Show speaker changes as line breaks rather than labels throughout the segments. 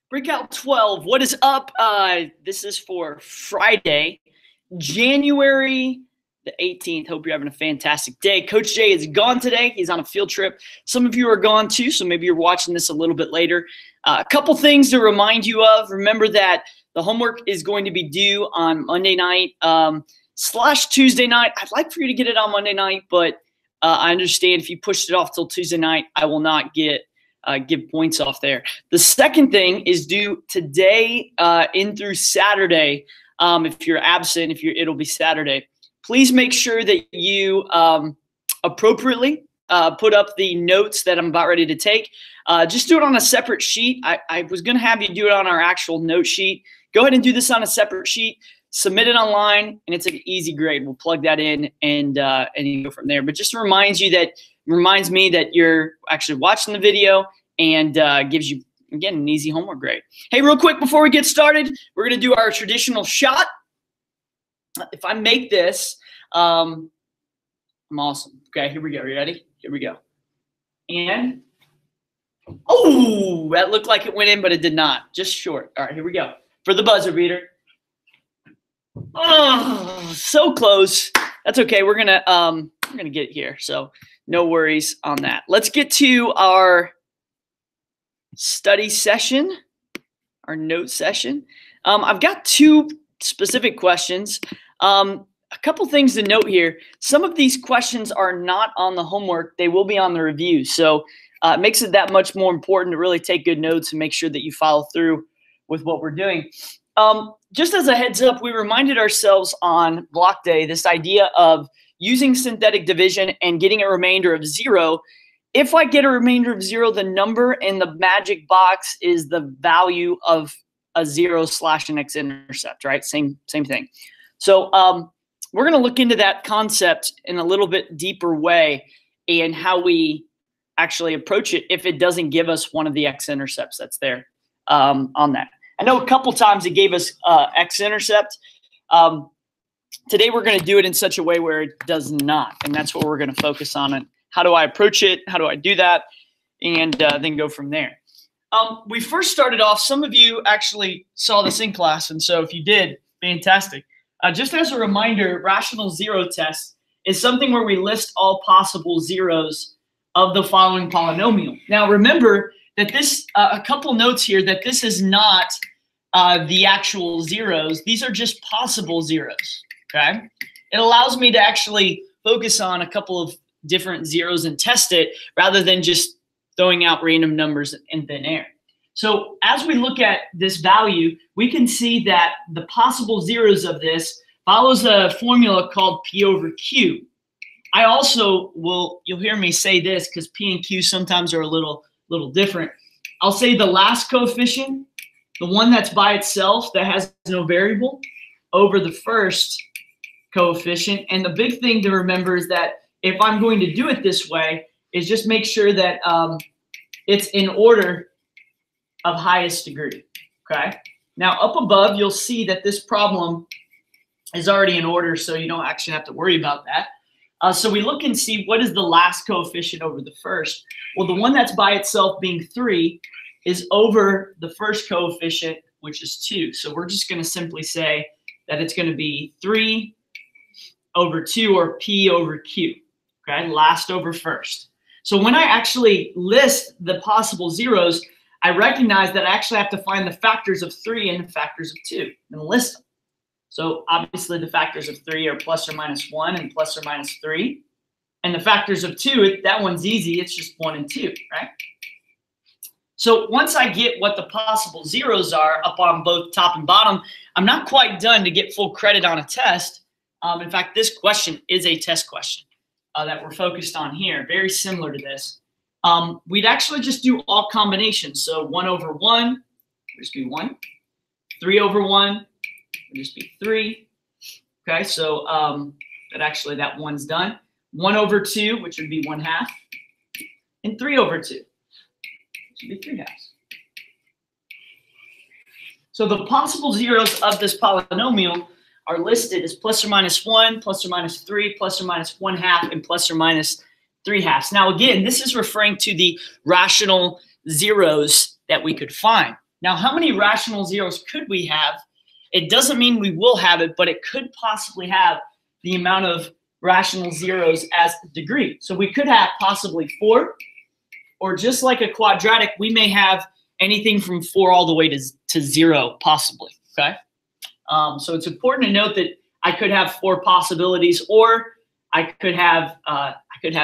Breakout 12, what is up? This is for Friday, January the 18th. Hope you're having a fantastic day. Coach Jay is gone today. He's on a field trip. Some of you are gone too, so maybe you're watching this a little bit later. A couple things to remind you of. Remember that the homework is going to be due on Monday night / Tuesday night. I'd like for you to get it on Monday night, but I understand if you pushed it off till Tuesday night, I will not give points off there. The second thing is due today in through Saturday. If you're absent, it'll be Saturday. Please make sure that you appropriately put up the notes that I'm about ready to take. Just do it on a separate sheet. I was going to have you do it on our actual note sheet. Go ahead and do this on a separate sheet. Submit it online, and it's an easy grade. We'll plug that in and you go from there. But just reminds me that you're actually watching the video and gives you, again, an easy homework grade. Hey, real quick before we get started, we're going to do our traditional shot. If I make this, I'm awesome. Okay, here we go. You ready? Here we go. And, oh, that looked like it went in, but it did not. Just short. All right, here we go. For the buzzer beater. Oh, so close. That's okay. We're gonna get it here, so no worries on that. Let's get to our study session, our note session. I've got two specific questions. A couple things to note here. Some of these questions are not on the homework. They will be on the review. So it makes it that much more important to really take good notes and make sure that you follow through with what we're doing. Just as a heads up, we reminded ourselves on block day this idea of using synthetic division and getting a remainder of 0. If I get a remainder of 0, the number in the magic box is the value of a 0 / an x-intercept, right? Same thing. So we're going to look into that concept in a little bit deeper way and how we actually approach it if it doesn't give us one of the x-intercepts that's there on that. I know a couple times it gave us x-intercept. Today we're going to do it in such a way where it does not, and that's what we're going to focus on. And how do I approach it? How do I do that? And then go from there. We first started off, some of you actually saw this in class, and so if you did, fantastic. Just as a reminder, rational zero test is something where we list all possible zeros of the following polynomial. Now remember that this, a couple notes here, that this is not the actual zeros. These are just possible zeros, okay? It allows me to actually focus on a couple of different zeros and test it rather than just throwing out random numbers in thin air. So as we look at this value, we can see that the possible zeros of this follows a formula called P over Q. I also will, you'll hear me say this because P and Q sometimes are a little different. I'll say the last coefficient, the one that's by itself that has no variable, over the first coefficient. And the big thing to remember is that if I'm going to do it this way, is just make sure that it's in order of highest degree, okay? Now up above, you'll see that this problem is already in order, so you don't actually have to worry about that. So we look and see what is the last coefficient over the first. Well, the one that's by itself being 3 is over the first coefficient, which is 2. So we're just going to simply say that it's going to be 3 over 2, or P over Q, okay? Last over first. So when I actually list the possible zeros, I recognize that I actually have to find the factors of 3 and the factors of 2 and list them. So obviously the factors of 3 are plus or minus 1 and plus or minus 3. And the factors of 2, that one's easy. It's just 1 and 2, right? So once I get what the possible zeros are up on both top and bottom, I'm not quite done to get full credit on a test. In fact, this question is a test question that we're focused on here, very similar to this. We'd actually just do all combinations. So 1 over 1 would just be 1. 3 over 1 would just be 3. Okay, so that one's done. 1 over 2, which would be 1/2. And 3 over 2, which would be 3/2. So the possible zeros of this polynomial are listed as plus or minus 1, plus or minus 3, plus or minus 1/2, and plus or minus 3/2. Now, again, this is referring to the rational zeros that we could find. Now, how many rational zeros could we have? It doesn't mean we will have it, but it could possibly have the amount of rational zeros as the degree. So we could have possibly 4, or just like a quadratic, we may have anything from 4 all the way to 0 possibly, okay? So it's important to note that I could have 4 possibilities, or I could have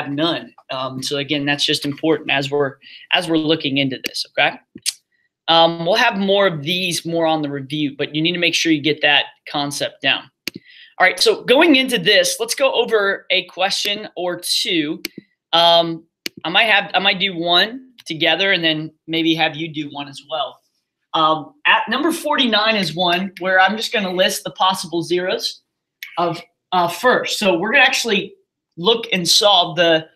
none. So again, that's just important as we're looking into this, okay? We'll have more of these more on the review, but you need to make sure you get that concept down. All right, so going into this, let's go over a question or two. I might do one together, and then maybe have you do one as well. At number 49 is one where I'm just going to list the possible zeros of first. So we're going to actually look and solve the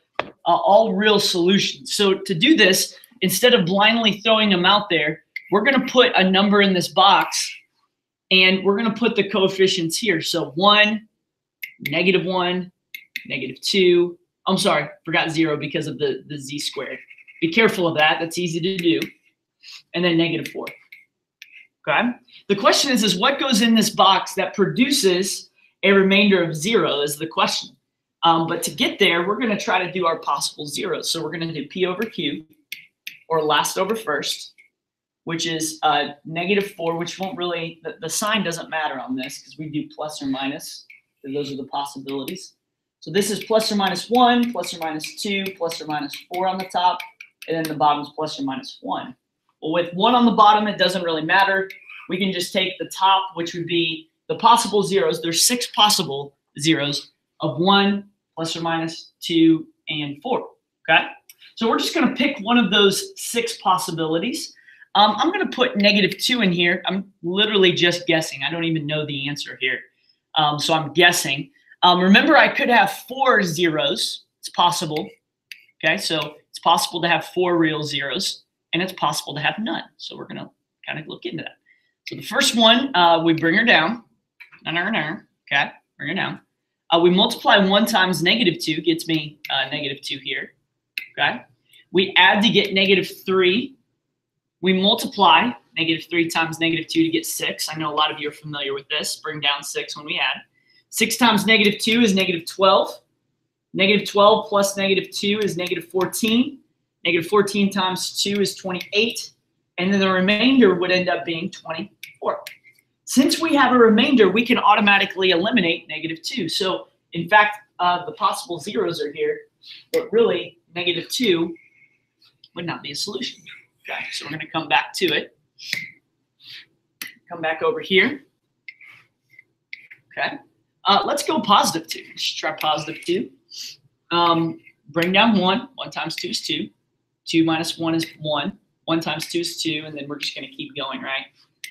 all real solutions. So to do this, instead of blindly throwing them out there, we're going to put a number in this box, and we're going to put the coefficients here. So 1, -1, -2. I'm sorry, forgot 0 because of the z squared. Be careful of that. That's easy to do. And then -4. Okay. The question is what goes in this box that produces a remainder of 0 is the question. But to get there, we're going to try to do our possible zeros. So we're going to do P over Q, or last over first, which is -4, which won't really, the sign doesn't matter on this because we do plus or minus. So those are the possibilities. So this is plus or minus 1, plus or minus 2, plus or minus 4 on the top, and then the bottom is plus or minus 1. Well, with 1 on the bottom, it doesn't really matter. We can just take the top, which would be the possible zeros. There's 6 possible zeros of 1, plus or minus 2, and 4, okay? So we're just gonna pick one of those 6 possibilities. I'm gonna put -2 in here. I'm literally just guessing. I don't even know the answer here. So I'm guessing. Remember, I could have 4 zeros. It's possible, okay? So it's possible to have 4 real zeros, and it's possible to have none. So we're gonna kind of look into that. So the first one, we bring her down. Okay, bring her down. We multiply 1 times -2, gets me -2 here, okay? We add to get -3. We multiply -3 times -2 to get 6. I know a lot of you are familiar with this. Bring down 6 when we add. 6 times -2 is -12. -12 plus -2 is -14. -14 times 2 is 28. And then the remainder would end up being 24. Since we have a remainder, we can automatically eliminate -2. So in fact, the possible zeros are here, but really -2 would not be a solution. Okay, so we're going to come back to it. Come back over here. Okay, let's go +2. Let's try +2. Bring down 1. 1 times 2 is 2. 2 minus 1 is 1. 1 times 2 is 2, and then we're just going to keep going, right?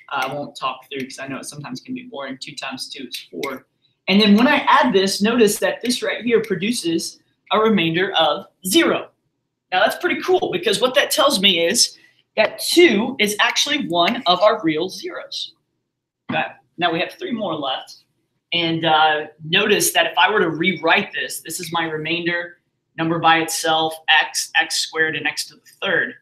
I won't talk through because I know it sometimes can be boring. 2 times 2 is 4. And then when I add this, notice that this right here produces a remainder of 0. Now that's pretty cool because what that tells me is that 2 is actually one of our real zeros. Okay, now we have 3 more left. And notice that if I were to rewrite this, this is my remainder, number by itself, x squared, and x to the third.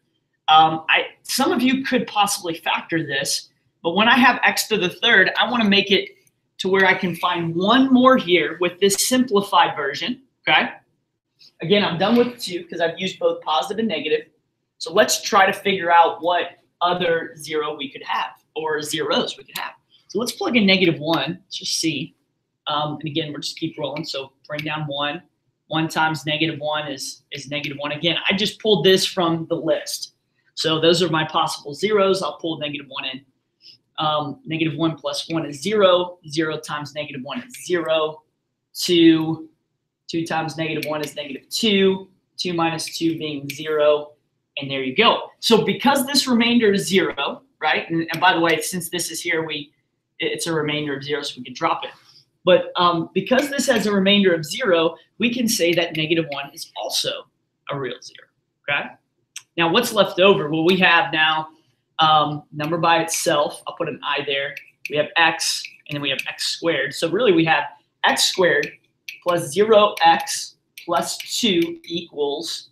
Some of you could possibly factor this, but when I have x to the third, I want to make it to where I can find one more here with this simplified version, okay? Again, I'm done with 2 because I've used both positive and negative. So let's try to figure out what other 0 we could have, or zeros we could have. So let's plug in -1, let's just see. And again, we'll just keep rolling. So bring down 1. 1 times -1 is -1. Again, I just pulled this from the list. So those are my possible zeros. I'll pull -1 in. -1 plus 1 is 0. 0 times -1 is 0. 2 times -1 is -2. 2 minus 2 being 0. And there you go. So because this remainder is 0, right? And by the way, since this is here, it's a remainder of 0, so we can drop it. But because this has a remainder of 0, we can say that -1 is also a real 0, okay? Now, what's left over? Well, we have now number by itself. I'll put an I there. We have x, and then we have x squared. So really, we have x squared plus 0x plus 2 equals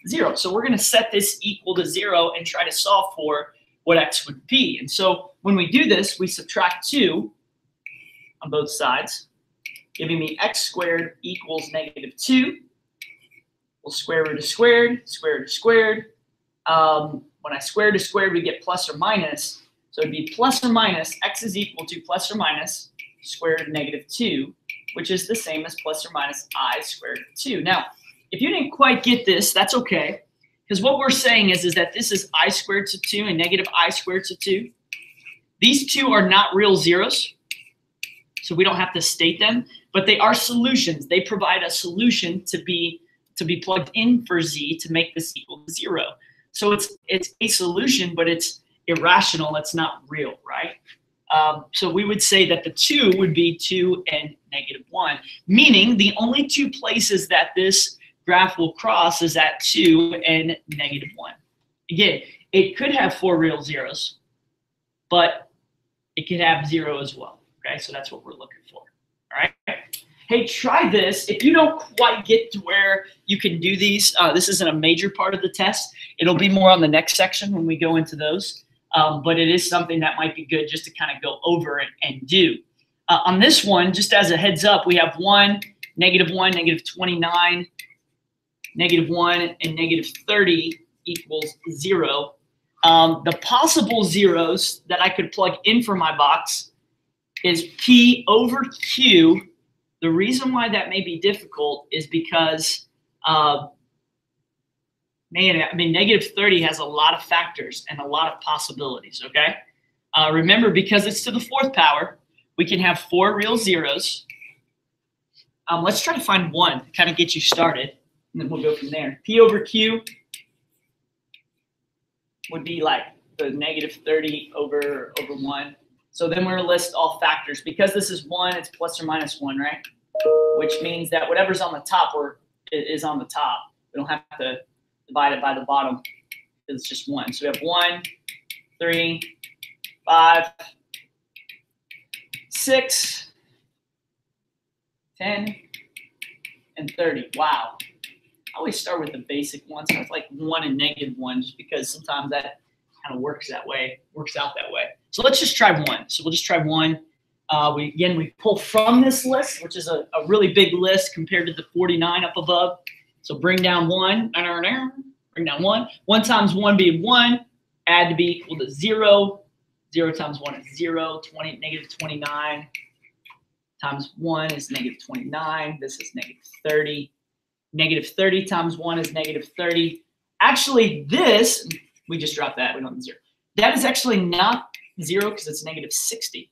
0. So we're going to set this equal to 0 and try to solve for what x would be. And so when we do this, we subtract 2 on both sides, giving me x squared equals negative 2. We'll square root of squared, square root of squared. When I square root of squared, we get plus or minus. So it'd be plus or minus, x is equal to plus or minus square root of negative 2, which is the same as plus or minus I squared root of 2. Now, if you didn't quite get this, that's okay. Because what we're saying is that this is I squared to 2 and negative I squared to 2. These two are not real zeros, so we don't have to state them, but they are solutions. They provide a solution to be plugged in for z to make this equal to 0. So it's a solution, but it's irrational. It's not real, right? So we would say that the 2 would be 2 and negative 1, meaning the only two places that this graph will cross is at 2 and negative 1. Again, it could have 4 real zeros, but it could have 0 as well. Okay, so that's what we're looking for. All right. Hey, try this. If you don't quite get to where you can do these, this isn't a major part of the test. It'll be more on the next section when we go into those. But it is something that might be good just to kind of go over and do. On this one, just as a heads up, we have 1, negative 29, negative 1, and negative 30 equals 0. The possible zeros that I could plug in for my box is P over Q. The reason why that may be difficult is because, negative 30 has a lot of factors and a lot of possibilities, okay? Remember, because it's to the 4th power, we can have 4 real zeros. Let's try to find 1 to kind of get you started, and then we'll go from there. P over Q would be like the negative 30 over 1. So then we're going to list all factors. Because this is 1, it's plus or minus 1, right? Which means that whatever's on the top is on the top. We don't have to divide it by the bottom. It's just 1. So we have 1, 3, 5, 6, 10, and 30. Wow. I always start with the basic ones. So it's like 1 and negative 1 just because sometimes that kind of works out that way. So let's just try 1. So we'll just try 1. We pull from this list, which is a really big list compared to the 49 up above. So bring down 1. Bring down 1. 1 times 1 being 1. Add to be equal to 0. 0 times 1 is 0. Negative 29 times 1 is negative 29. This is negative 30. Negative 30 times 1 is negative 30. Actually, this, we just dropped that. We don't have 0. That is actually not 0 because it's negative 60,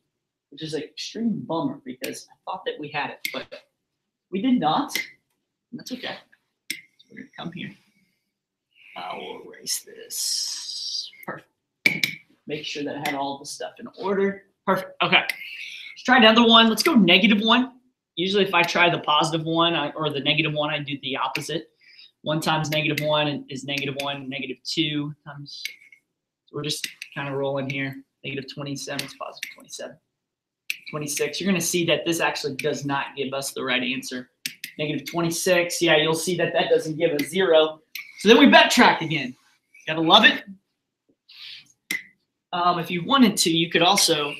which is an extreme bummer because I thought that we had it, but we did not. That's okay. So we're going to come here. We'll erase this. Perfect. Make sure that I had all the stuff in order. Perfect. Okay. Let's try another one. Let's go negative 1. Usually if I try the positive 1 or the negative 1, I do the opposite. 1 times negative 1 is negative 1. Negative 2 times. So we're just kind of rolling here. Negative 27 is positive 27. 26. You're going to see that this actually does not give us the right answer. Negative 26. Yeah, you'll see that that doesn't give us 0. So then we backtrack again. Gotta love it. If you wanted to, you could also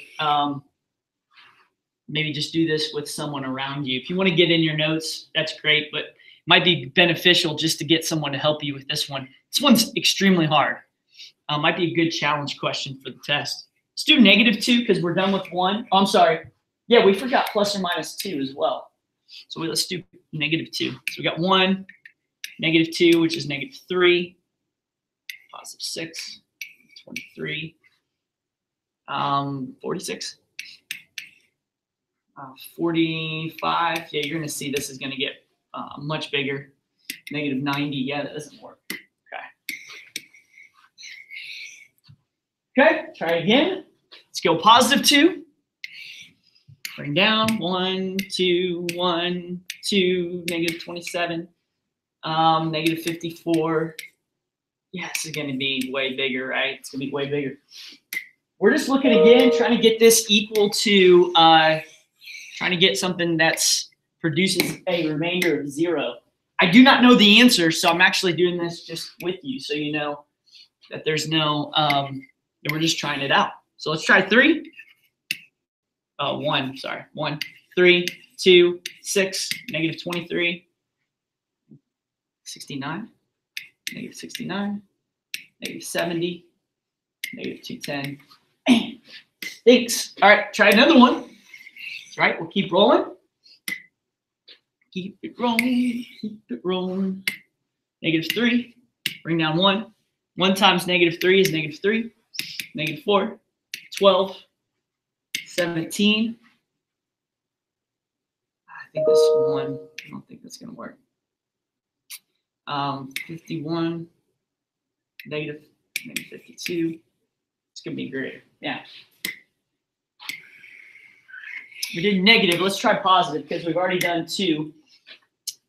maybe just do this with someone around you. If you want to get in your notes, that's great, but it might be beneficial just to get someone to help you with this one. This one's extremely hard. Might be a good challenge question for the test. Let's do negative 2 because we're done with 1. Oh, I'm sorry. Yeah, we forgot plus or minus 2 as well. So let's do negative 2. So we got 1, negative 2, which is negative 3, positive 6, 23, 46, 45. Yeah, you're going to see this is going to get much bigger. Negative 90. Yeah, that doesn't work. Okay, try again. Let's go positive 2. Bring down 1, 2, 1, 2, negative 27, negative 54. Yeah, this is going to be way bigger, right? It's going to be way bigger. We're just looking again, trying to get this equal to, trying to get something that's produces a remainder of 0. I do not know the answer, so I'm actually doing this just with you so you know that there's no and we're just trying it out. So let's try 3. 1, sorry. 1, 3, 2, 6, negative 23, 69, negative 69, negative 70, negative 210. Thanks. All right, try another one. That's right, we'll keep rolling. Keep it rolling, keep it rolling. Negative 3, bring down 1. 1 times negative 3 is negative 3. Negative 4, 12, 17. I think this one, I don't think that's going to work. 51, negative 52. It's going to be great. Yeah. We did negative. Let's try positive because we've already done 2.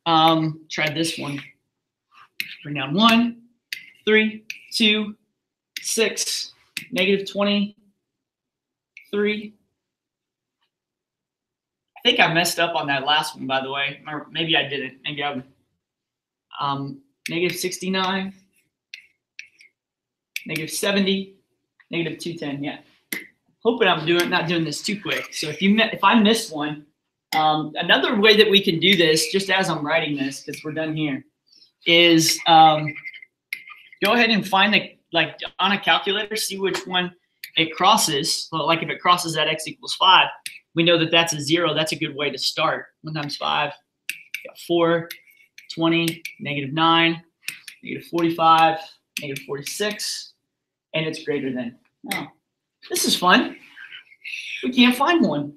Try this one. Bring down 1, 3, 2, 6, negative 23. I think I messed up on that last one, by the way. Or maybe I didn't. Maybe I'm negative 69, negative 70, negative 210. Yeah. Hoping I'm not doing this too quick. So if I missed one, another way that we can do this, just as I'm writing this, because we're done here, is go ahead and find like on a calculator, see which one it crosses. Well, like if it crosses at x equals 5, we know that that's a 0. That's a good way to start. 1 times 5, got 4, 20, negative 9, negative 45, negative 46, and it's greater than. Oh, this is fun. We can't find one.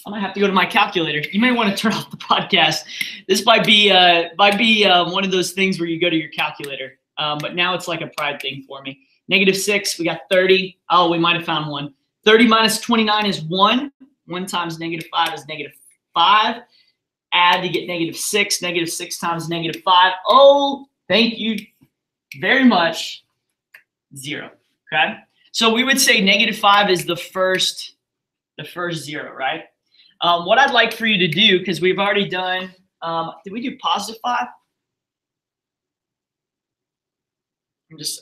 I might have to go to my calculator. You may want to turn off the podcast. This might be one of those things where you go to your calculator. But now it's like a pride thing for me. Negative 6, we got 30. Oh, we might have found one. 30 minus 29 is 1. 1 times negative 5 is negative 5. Add to get negative 6. Negative 6 times negative 5. Oh, thank you very much. 0. Okay. So we would say negative 5 is the first 0, right? What I'd like for you to do, because we've already done, did we do positive 5?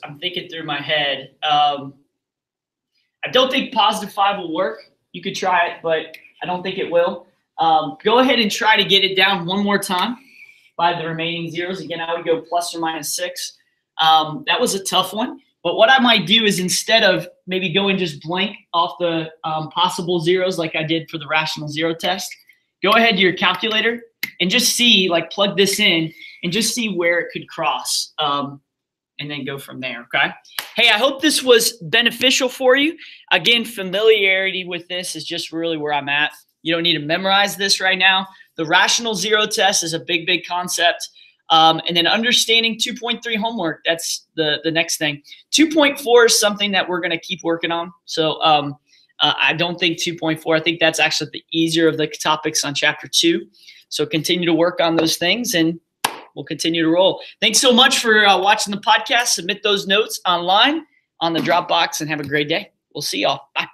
I'm thinking through my head. I don't think positive 5 will work. You could try it, but I don't think it will. Go ahead and try to get it down one more time by the remaining zeros. Again, I would go plus or minus 6. That was a tough one. But what I might do is instead of maybe going just blank off the possible zeros like I did for the rational zero test, go ahead to your calculator and just see, like plug this in and just see where it could cross. And then go from there, okay? Hey, I hope this was beneficial for you. Again, familiarity with this is just really where I'm at. You don't need to memorize this right now. The rational zero test is a big, big concept. And then understanding 2.3 homework, that's the next thing. 2.4 is something that we're going to keep working on. So I don't think 2.4, I think that's actually the easier of the topics on chapter 2. So continue to work on those things and we'll continue to roll. Thanks so much for watching the podcast. Submit those notes online on the Dropbox and have a great day. We'll see y'all. Bye.